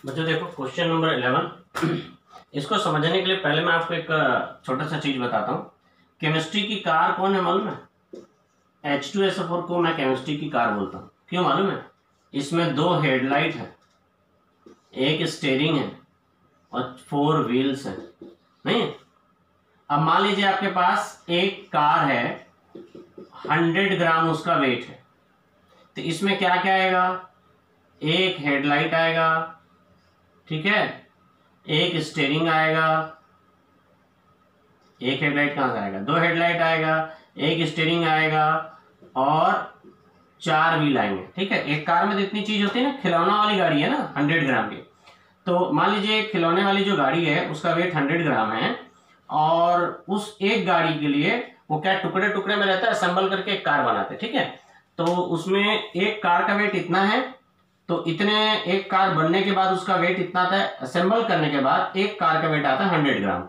बच्चों देखो question number 11। इसको समझने के लिए पहले मैं आपको एक छोटा सा चीज बताता हूँ। केमिस्ट्री की कार कौन है मालूम है? H2SO4 को मैं केमिस्ट्री की कार बोलता हूँ। क्यों मालूम है? इसमें 2 हेडलाइट है, एक स्टीयरिंग है और 4 व्हील्स है। नहीं, अब मान लीजिए आपके पास एक कार है, 100 ग्राम उसका वेट है, तो इसमें क्या क्या आएगा? एक हेडलाइट आएगा, ठीक है, एक स्टीयरिंग आएगा, एक हेडलाइट कहां से आएगा? 2 हेडलाइट आएगा, एक स्टीयरिंग आएगा और 4 व्हील आएंगे। ठीक है, एक कार में तो इतनी चीज होती है ना, खिलौना वाली गाड़ी है ना 100 ग्राम की। तो मान लीजिए खिलौने वाली जो गाड़ी है उसका वेट 100 ग्राम है और उस एक गाड़ी के लिए वो क्या टुकड़े टुकड़े में रहता है, असेंबल करके एक कार बनाते हैं। ठीक है, तो उसमें एक कार का वेट इतना है, तो इतने एक कार बनने के बाद उसका वेट इतना आता है, असेंबल करने के बाद एक कार का वेट आता है 100 ग्राम।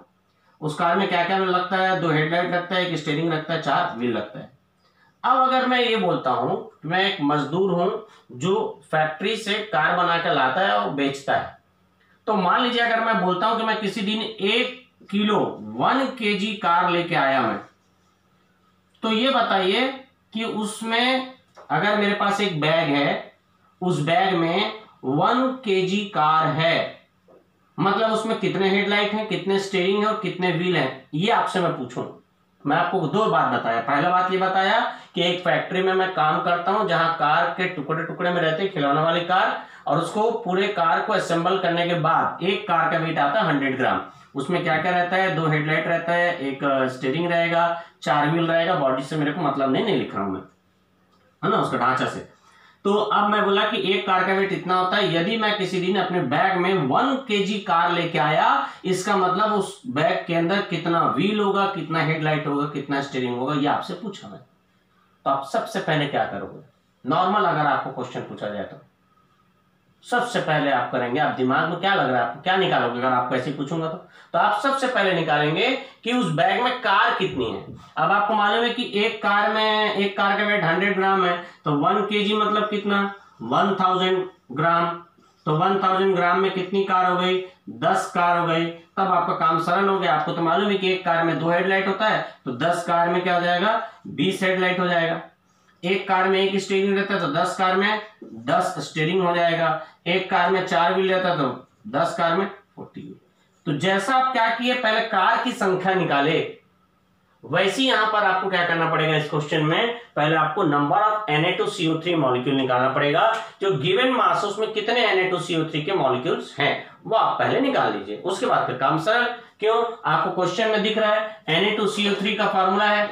उस कार में क्या क्या लगता है? 2 हेडलाइट लगता है, एक स्टीयरिंग लगता है, 4 व्हील लगता है। अब अगर मैं ये बोलता हूं कि मैं एक मजदूर हूं जो फैक्ट्री से कार बना कर लाता है और बेचता है, तो मान लीजिए अगर मैं बोलता हूं कि मैं किसी दिन 1 किलो 1 kg कार लेके आया मैं, तो ये बताइए कि उसमें अगर मेरे पास एक बैग है, उस बैग में 1 kg कार है, मतलब उसमें कितने हेडलाइट हैं, कितने स्टीयरिंग है और कितने व्हील हैं, ये आपसे मैं पूछूं। मैं आपको 2 बात बताया। पहला बात ये बताया कि एक फैक्ट्री में मैं काम करता हूं जहां कार के टुकड़े टुकड़े में रहते हैं, खिलौना वाली कार, और उसको पूरे कार को असेंबल करने के बाद एक कार का वेट आता है 100 ग्राम। उसमें क्या क्या रहता है? 2 हेडलाइट रहता है, एक स्टीयरिंग रहेगा, 4 व्हील रहेगा। बॉडी से मेरे को मतलब नहीं लिख रहा हूं मैं, है ना, उसका ढांचा से। तो अब मैं बोला कि एक कार का वेट इतना होता है। यदि मैं किसी दिन अपने बैग में 1 kg कार लेके आया, इसका मतलब उस बैग के अंदर कितना व्हील होगा, कितना हेडलाइट होगा, कितना स्टीयरिंग होगा, ये आपसे पूछा मैं। तो आप सबसे पहले क्या करोगे? नॉर्मल अगर आपको क्वेश्चन पूछा जाए तो सबसे पहले आप करेंगे, आप दिमाग में क्या लग रहा है, आप क्या निकालोगे अगर आपको ऐसे पूछूंगा तो आप सबसे पहले निकालेंगे कि उस बैग में कार कितनी है। अब आपको मालूम है कि एक कार का वेट 100 ग्राम है, तो 1 kg मतलब कितना? 1000 ग्राम। तो 1000 ग्राम में कितनी कार हो गई? 10 कार हो गई। तब आपका काम सरल हो गया। आपको तो मालूम है कि एक कार में 2 हेडलाइट होता है, तो 10 कार में क्या हो जाएगा? 20 हेडलाइट हो जाएगा। एक कार में एक स्टीयरिंग रहता है, तो 10 कार में 10 स्टीयरिंग हो जाएगा। एक कार में 4 व्हील रहता है, तो 10 कार में 40 व्हील। तो जैसा आप क्या किए, पहले कार की संख्या निकाले, वैसे यहां पर आपको क्या करना पड़ेगा इस क्वेश्चन में? पहले आपको नंबर ऑफ Na2CO3 मॉलिक्यूल निकालना पड़ेगा। जो गिवन मास उसमें कितने Na2CO3 के मॉलिक्यूल्स हैं वो आप पहले निकाल लीजिए, उसके बाद फिर काम सरल। क्यों? आपको क्वेश्चन में दिख रहा है Na2CO3 का फॉर्मूला है,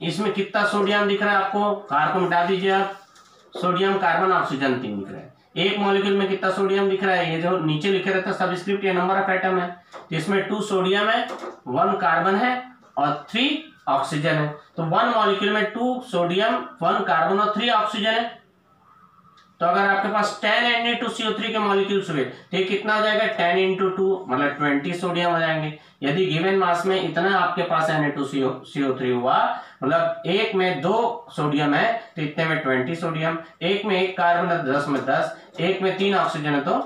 इसमें कितना सोडियम दिख रहा है आपको? कार को मिटा दीजिए आप, सोडियम कार्बन ऑक्सीजन 3 दिख रहा है। एक मॉलिक्यूल में कितना सोडियम दिख रहा है? ये जो नीचे लिखे रहता है सबस्क्रिप्ट, ये नंबर ऑफ एटम है। तो इसमें 2 सोडियम है, 1 कार्बन है और 3 ऑक्सीजन है। तो 1 मॉलिक्यूल में 2 सोडियम, 1 कार्बन और 3 ऑक्सीजन है। तो अगर आपके पास 10 Na2CO3 के मॉलिक्यूल्स हुए तो ये कितना हो जाएगा? 10 × 2 मतलब 20 सोडियम हो जाएंगे। यदि गिवन मास में इतना आपके पास Na2CO3 हुआ, मतलब एक में 2 सोडियम है तो इतने में 20 सोडियम, एक में 1 कार्बन है तो 10 में 10, एक में 3 ऑक्सीजन है तो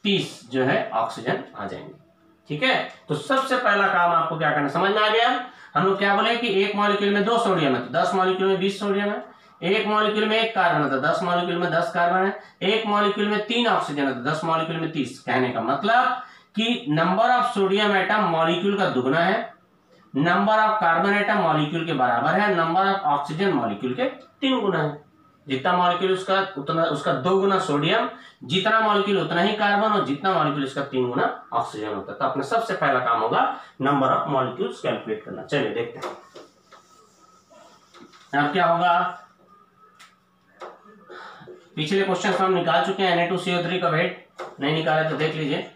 30 जो है ऑक्सीजन आ जाएंगे। ठीक है, तो सबसे पहला काम आपको क्या करना, समझ में आ गया? हम लोग क्या बोले कि एक मॉलिक्यूल में 2 सोडियम है तो 10 मॉलिक्यूल में 20 सोडियम है। एक मॉलिक्यूल में 1 कार्बन है तो 10 मॉलिक्यूल में 10 कार्बन है। एक मॉलिक्यूल में 3 ऑक्सीजन है तो 10 मॉलिक्यूल में 30। कहने का मतलब कि number of sodium atom molecule का दुगना है, number of carbon atom molecule के बराबर है, नंबर ऑफ ऑक्सीजन मॉलिक्यूल के 3 गुना है। जितना मॉलिक्यूल उसका उतना उसका 2 गुना सोडियम, जितना मॉलिक्यूल उतना ही कार्बन, और जितना मॉलिक्यूल इसका 3 गुना ऑक्सीजन होता है। तो अपना सबसे पहला काम होगा नंबर ऑफ मॉलिक्यूल्स कैलकुलेट करना। चलिए देखते हैं अब क्या होगा। पिछले क्वेश्चन हम निकाल चुके हैं। Na2CO3 का वेट नहीं निकाला तो देख लीजिए।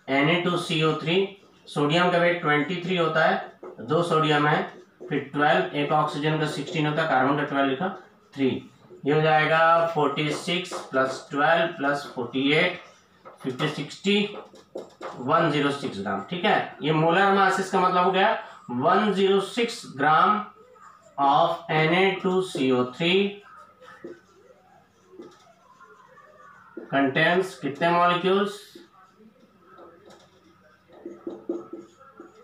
Na2CO3 सोडियम का वेट 23 होता है, 2 सोडियम है, फिर 12, एक ऑक्सीजन का 16 होता है, कार्बन का 12 लिखा 3। ये हो जाएगा 46 + 12 + 48 50 60 106 ग्राम। ठीक है, ये मोलर मास इसका मतलब हो गया 106 ग्राम ऑफ Na2CO3 कंटेन्स कितने मॉलिक्यूल्स?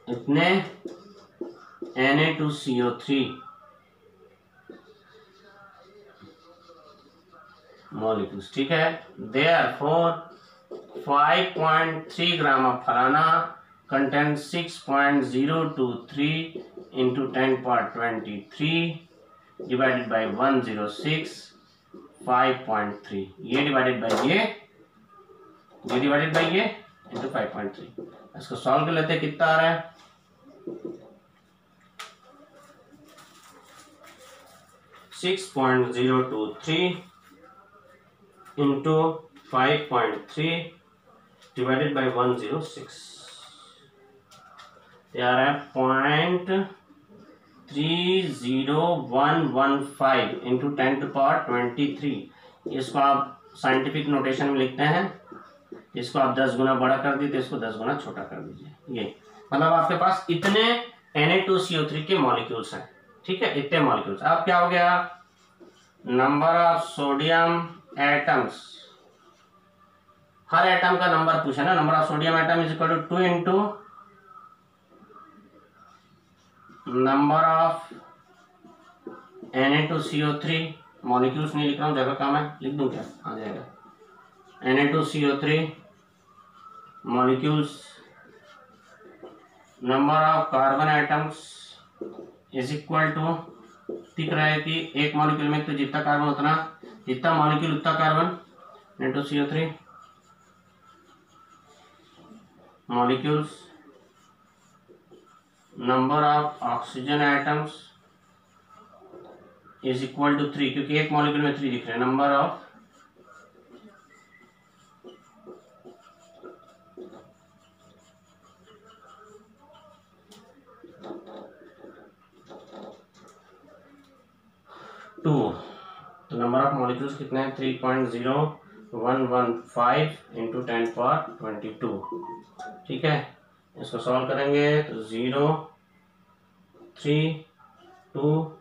इतने Na2CO3 मॉलिक्यूल्स, ठीक है। देयरफॉर 5.3 ग्राम ऑफ फलाना कंटेन 6.023 इंटू 10^23 डिवाइडेड बाई 106 5.3, ये डिवाइडेड बाई ये डिवाइडेड बाई ये इंटू 5.3। इसको सॉल्व कर लेते हैं, कितना आ रहा है 6.023 इंटू 5.3 डिवाइडेड बाई 106, यार है 0.30115 इंटू 10^23। इसको आप साइंटिफिक नोटेशन में लिखते हैं, इसको आप 10 गुना बड़ा कर दीजिए, इसको 10 गुना छोटा कर दीजिए। ये मतलब आपके पास इतने Na2CO3 के मॉलिक्यूल्स हैं, ठीक है, इतने मॉलिक्यूल्स। अब क्या हो गया, नंबर ऑफ सोडियम एटम्स, हर एटम का नंबर पूछा ना, number of sodium atom is equal to 2 into number of Na2CO3 molecules नहीं लिख रहा हूँ, जगह कम है, लिख दूं क्या, आ जाएगा। Na2CO3 molecules, number of carbon atoms is equal to, दिख रहा है कि एक मॉलिक्यूल में तो जितना कार्बन उतना, जितना मॉलिक्यूल उतना carbon. Na2CO3 molecules, number of oxygen atoms is equal to 3, क्योंकि एक मॉलिक्यूल में 3 दिख रहे हैं। नंबर ऑफ टू, तो नंबर ऑफ मॉलिक्यूल्स कितने हैं 3.0115 इंटू 10^22, ठीक है। इसको सॉल्व करेंगे तो 0 3 2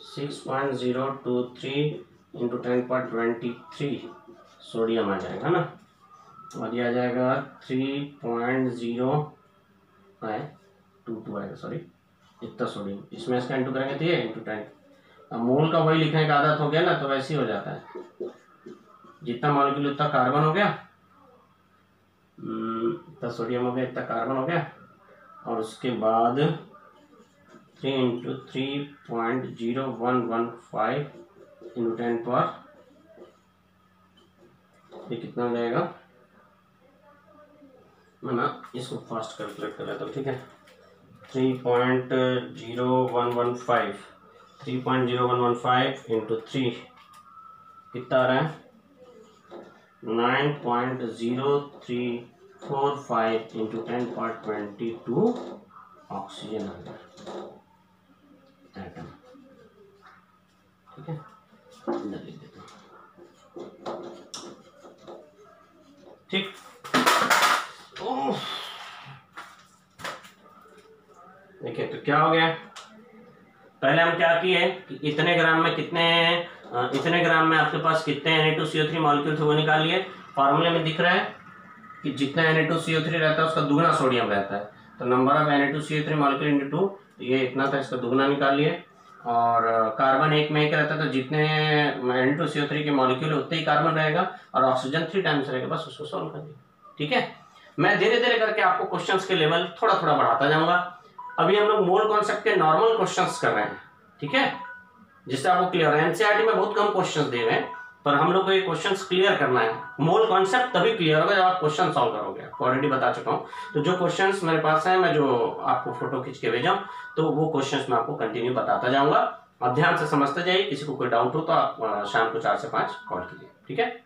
6.023 इंटू 10^23 सोडियम आ जाएगा ना, और ये आ जाएगा 3.022 आएगा, सॉरी इतना सोडियम, इसमें इसका इंटू करेंगे तो ये इंटू 10। अब मोल का वही लिखने का आदत हो गया ना, तो वैसे ही हो जाता है, जितना मॉलिक्यूल उतना कार्बन हो गया, इतना सोडियम हो गया, इतना कार्बन हो गया, और उसके बाद 3 इंटू 3.0115 इंटू 10 पर, ये कितना हो जाएगा, मैं ना इसको फास्ट कैलकुलेट कर लेता हूँ, ठीक है। 3.0115 इंटू 3 कितना आ रहा है 9.0345 इंटू 10^22 ऑक्सीजन आ गया एटम, ठीक है, इधर लिख देता हूँ, ठीक। देखिए तो क्या हो गया, पहले हम क्या किए कि इतने ग्राम में कितने, इतने ग्राम में आपके पास कितने Na2CO3 मॉलिक्यूल थे वो निकाल लिए। फार्मूले में दिख रहा है कि जितना Na2CO3 रहता है उसका दुगना सोडियम रहता है, तो number of Na2CO3 molecule into 2, ये इतना था, इसका दुगना निकाल लिए। और कार्बन एक में एक रहता है, तो जितने Na2CO3 के मॉलिक्यूल है उतने ही कार्बन रहेगा, और ऑक्सीजन 3 टाइम्स रहेगा, बस उसको सॉल्व कर दिया, ठीक है। मैं धीरे धीरे करके आपको क्वेश्चंस के लेवल थोड़ा थोड़ा बढ़ाता जाऊंगा। अभी हम लोग मोल कॉन्सेप्ट के नॉर्मल क्वेश्चंस कर रहे हैं, ठीक है, जिससे आपको क्लियर है। एनसीईआरटी में बहुत कम क्वेश्चंस दिए हुए हैं, पर हम लोग को ये क्वेश्चंस क्लियर करना है। मोल कॉन्सेप्ट तभी क्लियर होगा जब आप क्वेश्चन सॉल्व करोगे, ऑलरेडी बता चुका हूँ। तो जो क्वेश्चंस मेरे पास है, मैं जो आपको फोटो खींच के भेजा, तो वो क्वेश्चंस मैं आपको कंटिन्यू बताता जाऊंगा। आप ध्यान से समझते जाइए, किसी को कोई डाउट हो तो आप शाम को 4 से 5 कॉल कीजिए, ठीक है।